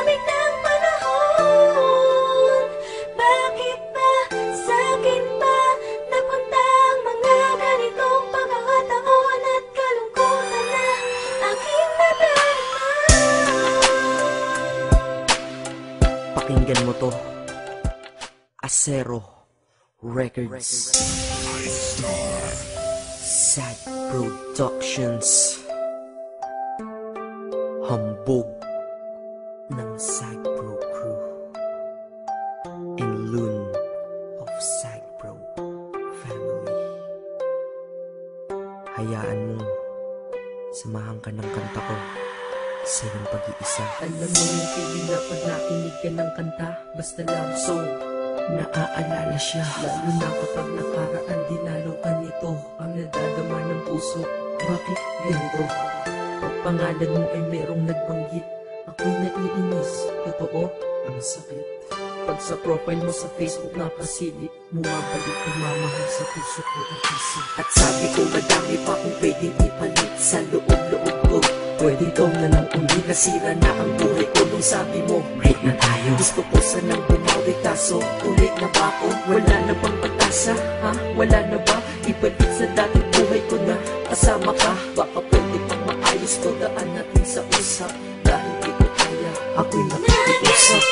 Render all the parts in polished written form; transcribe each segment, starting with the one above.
lamig ng panahon. Bakit ba sa'kin ba napunta ang mga ganitong pagkakataon at kalungkutan na aking nadarama? Pakinggan mo to, Acero Records, Sad Productions, hambog ng Sagpro Crew, and Loon of Sagpro Family. Hayaan mong samahan ka ng kanta ko sa iyong pag-iisa. Alam mo yung feeling na pag nakinig ka ng kanta, basta love song, naaalala siya. Lalo na kapag nakaraan, dinalo ka nito, ang nadadama ng puso. Bakit ganito? Pag pangalan mo ay merong nagbanggit, ako'y naiinis. Totoo, ang sakit. Pag sa profile mo sa Facebook nakasilip, bumabalik ang mamahal sa puso ko at isip. At sabi ko madami pa kung pwedeng ipalit sa loob-loob ko. Pwede ito na lang uli, nasira na ang buhay ko. Nung sabi mo, break na tayo, gusto ko sanang bumawi, kaso ulit na ba ako? Wala na bang pag-asa, ha? Wala na ba? Ibalik sa dating buhay ko na kasama ka. Baka pwede pang maayos ko, daan natin sa usap. Dahil di ko kaya, ako'y nakikiusap.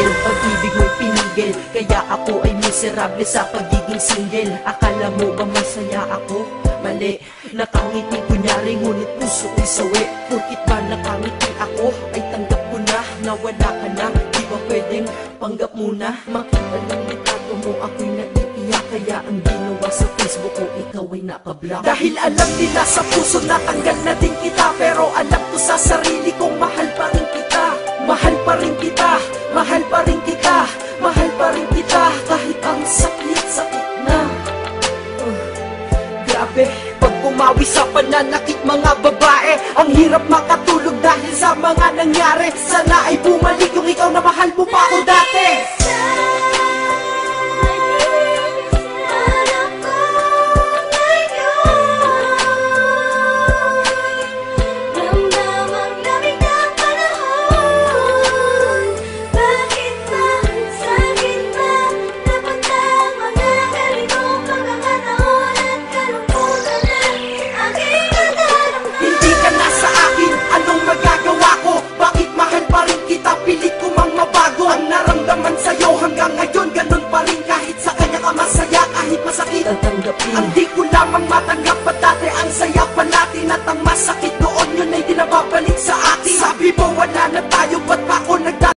Pag-ibig mo'y pinigil, kaya ako ay miserable sa pagiging single. Akala mo ba masaya ako? Mali, nakangiti kunyari ngunit puso ko'y sawi. Porkit ba nakangiti ako ay tanggap ko na nawala ka na. Di ba pwedeng panggap muna? Makita ng litrato mo ako'y naiiyak, kaya ang ginawa sa Facebook ko ikaw ay nakablock. Dahil alam nila sa puso na tanggal na din kita, pero alam ko sa sarili kong mahal pa rin kita. Mahal pa rin kita, mahal pa rin kita, mahal pa rin kita.